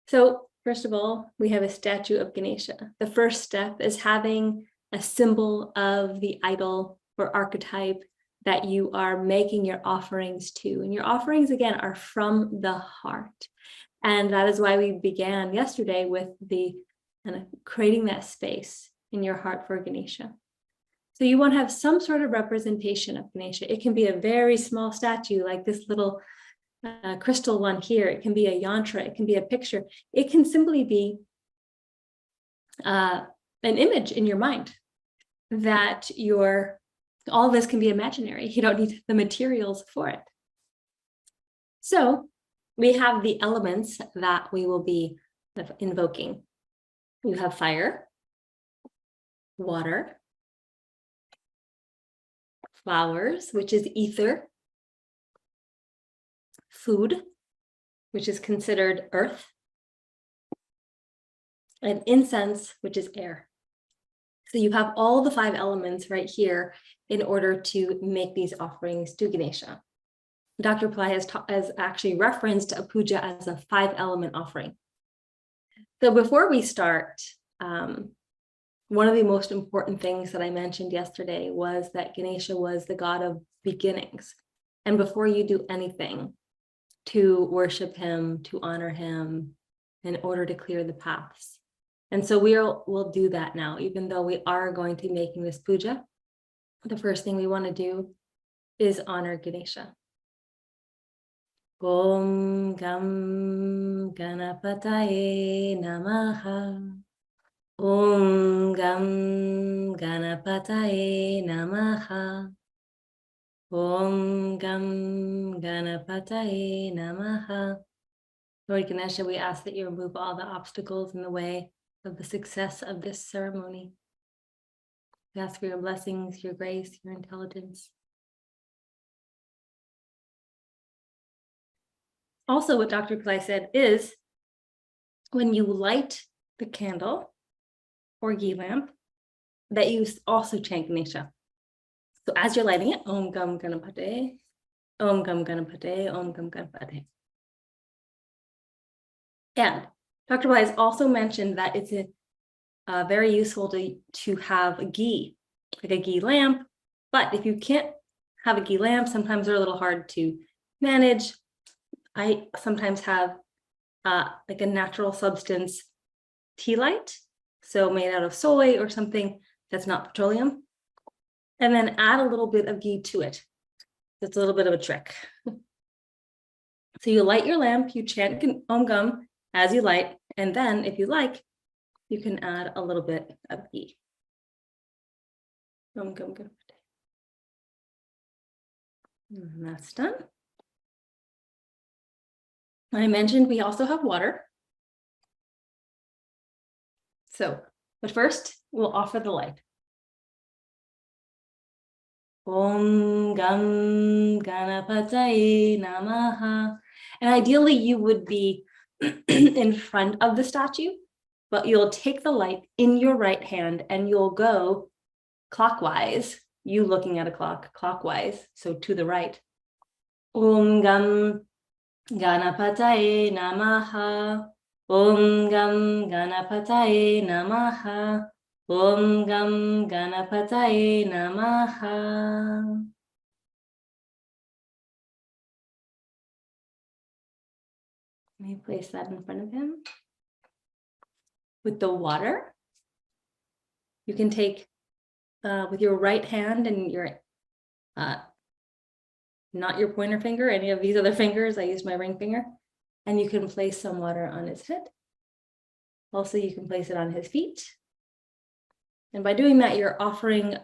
So first of all, we have a statue of Ganesha. The first step is having a symbol of the idol or archetype that you are making your offerings to. And your offerings, again, are from the heart. And that is why we began yesterday with the kind of creating that space in your heart for Ganesha. So you want to have some sort of representation of Ganesha. It can be a very small statue like this little crystal one here. It can be a yantra. It can be a picture. It can simply be an image in your mind that all this can be imaginary. You don't need the materials for it. So we have the elements that we will be invoking. You have fire, water, flowers, which is ether, food, which is considered earth, and incense, which is air. So you have all the 5 elements right here in order to make these offerings to Ganesha. Dr. Pillai has actually referenced a puja as a 5-element offering. So before we start, one of the most important things that I mentioned yesterday was that Ganesha was the god of beginnings. And before you do anything to worship him, to honor him, in order to clear the paths. And so we'll do that now, even though we are going to be making this puja. The first thing we want to do is honor Ganesha. Om Gam Ganapataye Namaha. Om Gam Ganapataye Namaha. Om Gam Ganapataye Namaha. Lord Ganesha, we ask that you remove all the obstacles in the way of the success of this ceremony. We ask for your blessings, your grace, your intelligence. Also, what Dr. Pillai said is when you light the candle or ghee lamp, that you also chant Ganesha. So as you're lighting it, Om Gam Ganapate, Om Gam Ganapate, Om Gam Ganapate. And Dr. Pillai has also mentioned that it's very useful to have a ghee, like a ghee lamp. But if you can't have a ghee lamp, sometimes they're a little hard to manage. I sometimes have like a natural substance tealight, so made out of soy or something that's not petroleum, and then add a little bit of ghee to it. That's a little bit of a trick. So you light your lamp, you chant Om Gam as you light, and then if you like, you can add a little bit of ghee. Om Gam Gam. And that's done. I mentioned we also have water. So, but first we'll offer the light. Om Gam Ganapataye Namaha. And ideally you would be in front of the statue, but you'll take the light in your right hand and you'll go clockwise, you looking at a clock, clockwise, so to the right. Om Gam Ganapataye Namaha. Om Gam Ganapataye Namaha. Om Gam Ganapataye Namaha. Let me place that in front of him. With the water, you can take with your right hand and your not your pointer finger, any of these other fingers, I use my ring finger, and you can place some water on his head. Also, you can place it on his feet. And by doing that, you're offering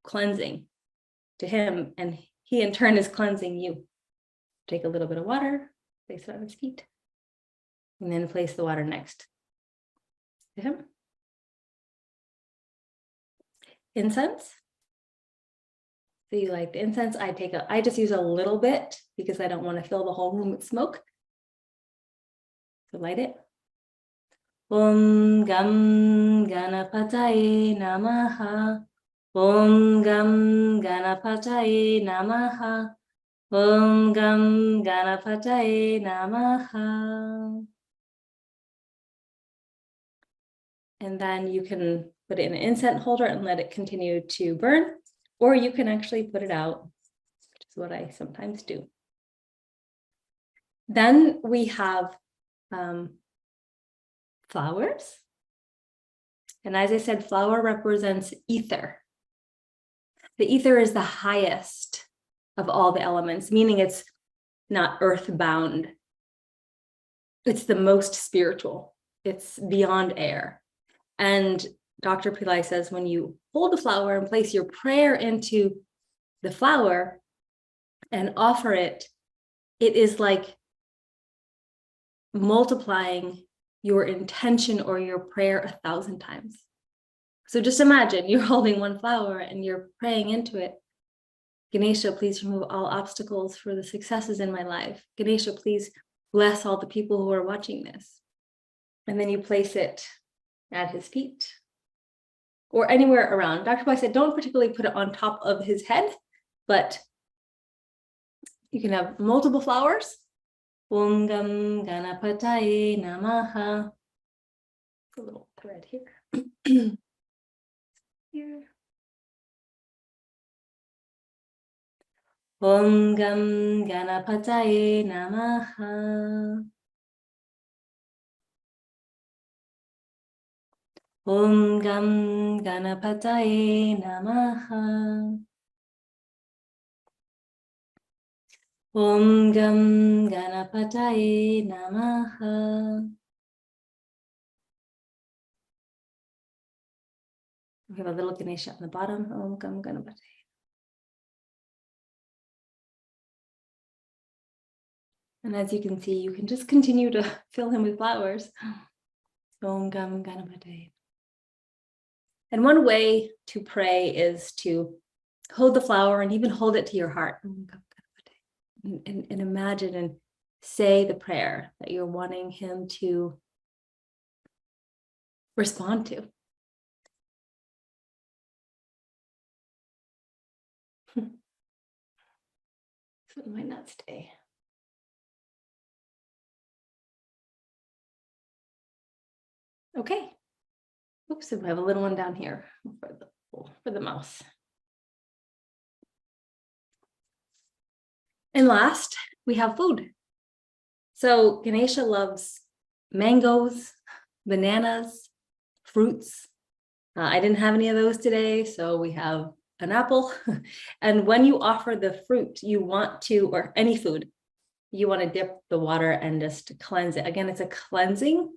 cleansing to him, and he in turn is cleansing you. Take a little bit of water, place it on his feet, and then place the water next to him. Incense. So you like the incense. I just use a little bit because I don't want to fill the whole room with smoke. So light it. Om Gam Ganapataye Namaha. Om Gam Ganapataye Namaha. Om Gam Ganapataye Namaha. And then you can put it in an incense holder and let it continue to burn, or you can actually put it out, which is what I sometimes do. Then we have flowers. And as I said, flower represents ether. The ether is the highest of all the elements, meaning it's not earthbound. It's the most spiritual. It's beyond air. And Dr. Pillai says when you hold the flower and place your prayer into the flower and offer it, it is like multiplying your intention or your prayer 1,000 times. So just imagine you're holding one flower and you're praying into it. Ganesha, please remove all obstacles for the successes in my life. Ganesha, please bless all the people who are watching this. And then you place it at his feet or anywhere around. Dr. Pillai said, don't particularly put it on top of his head, but you can have multiple flowers. Om Gam Ganapataye Namaha. A little thread here. Here. Om Gam Ganapataye Namaha. Om Gam Ganapataye Namaha. Om Gam Ganapataye Namaha. We have a little Ganesha on the bottom. Om Gam Ganapataye. And as you can see, you can just continue to fill him with flowers. Om Gam Ganapataye. And one way to pray is to hold the flower and even hold it to your heart. And imagine and say the prayer that you're wanting him to respond to. So it might not stay. Okay. Oops, we have a little one down here for the mouse. And last, we have food. So Ganesha loves mangoes, bananas, fruits. I didn't have any of those today, so we have an apple. And when you offer the fruit, you want to, or any food, you want to dip the water and just cleanse it. Again, it's a cleansing.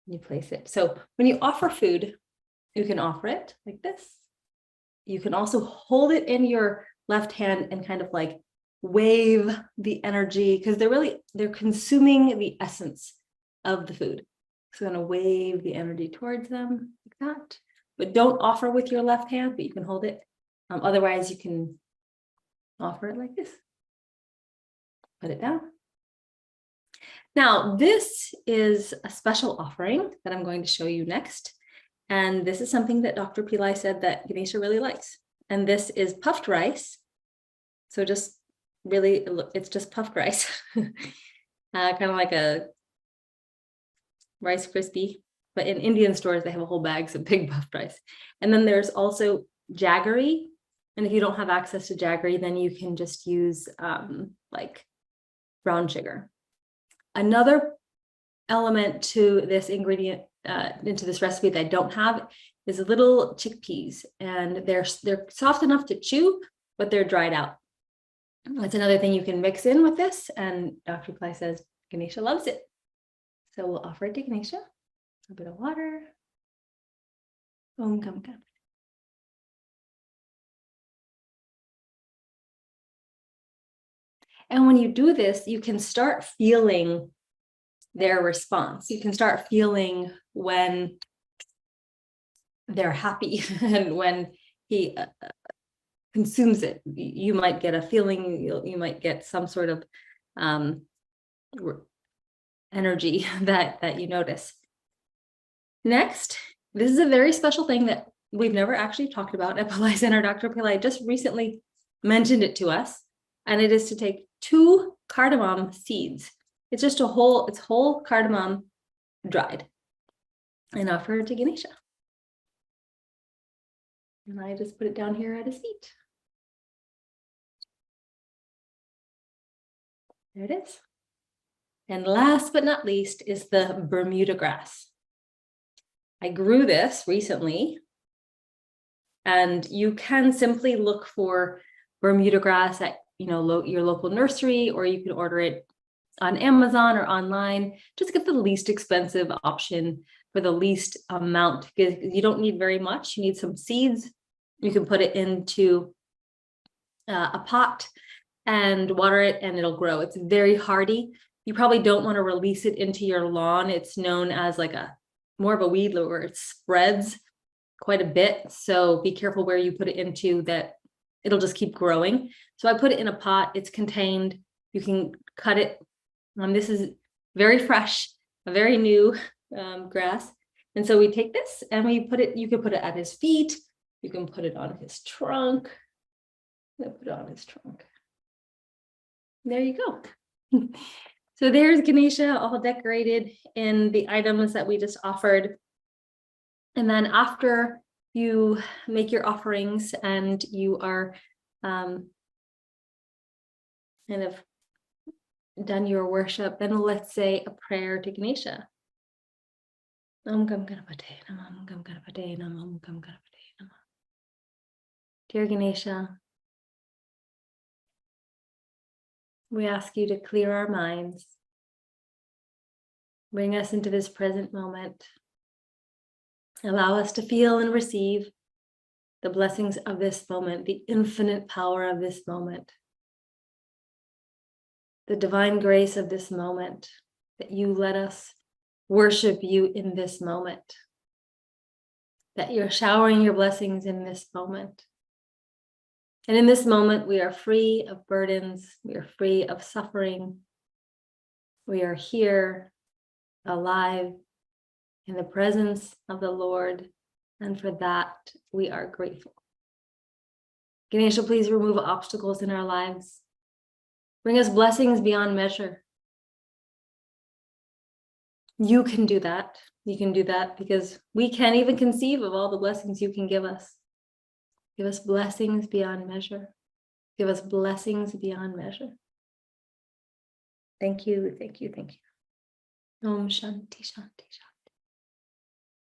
You place it. So when you offer food, you can offer it like this. You can also hold it in your left hand and kind of like wave the energy, because they're consuming the essence of the food. So I'm going to wave the energy towards them like that. But don't offer with your left hand, but you can hold it. Otherwise, you can offer it like this. Put it down. Now, this is a special offering that I'm going to show you next. And this is something that Dr. Pillai said that Ganesha really likes. And this is puffed rice. So just really, it's just puffed rice. Kind of like a Rice Krispie. But in Indian stores, they have a whole bags of big puffed rice. And then there's also jaggery. And if you don't have access to jaggery, then you can just use like brown sugar. Another element to this ingredient, into this recipe that I don't have, is little chickpeas, and they're soft enough to chew, but they're dried out. That's another thing you can mix in with this, and Dr. Pillai says Ganesha loves it. So we'll offer it to Ganesha. A bit of water. Om Gam Gam. And when you do this, you can start feeling their response. You can start feeling when they're happy and when he consumes it. You might get a feeling, you might get some sort of energy that you notice. Next, this is a very special thing that we've never actually talked about at Pillai Center. Dr. Pillai just recently mentioned it to us, and it is to take 2 cardamom seeds. It's just it's whole cardamom dried. and offer it to Ganesha. And I just put it down here at his feet. There it is. And last but not least is the Bermuda grass. I grew this recently, and you can simply look for Bermuda grass at your local nursery, or you can order it on Amazon or online. Just get the least expensive option for the least amount, because you don't need very much. You need some seeds. You can put it into a pot and water it, and it'll grow. It's very hardy. You probably don't want to release it into your lawn. It's known as like more of a weed where it spreads quite a bit. So be careful where you put it into, that it'll just keep growing. So I put it in a pot. It's contained. You can cut it. This is very fresh, a very new grass. And so we take this and we put it, you can put it at his feet. You can put it on his trunk. I'm gonna put it on his trunk. There you go. So there's Ganesha all decorated in the items that we just offered. And then after you make your offerings and you are kind of done your worship, then let's say a prayer to Ganesha. Dear Ganesha, we ask you to clear our minds, bring us into this present moment, allow us to feel and receive the blessings of this moment, the infinite power of this moment, the divine grace of this moment, that you let us worship you in this moment, that you're showering your blessings in this moment. And in this moment, we are free of burdens. We are free of suffering. We are here, alive, in the presence of the Lord. And for that, we are grateful. Ganesha, please remove obstacles in our lives. Bring us blessings beyond measure. You can do that. You can do that because we can't even conceive of all the blessings you can give us. Give us blessings beyond measure. Give us blessings beyond measure. Thank you, thank you, thank you. Om Shanti, Shanti, Shanti.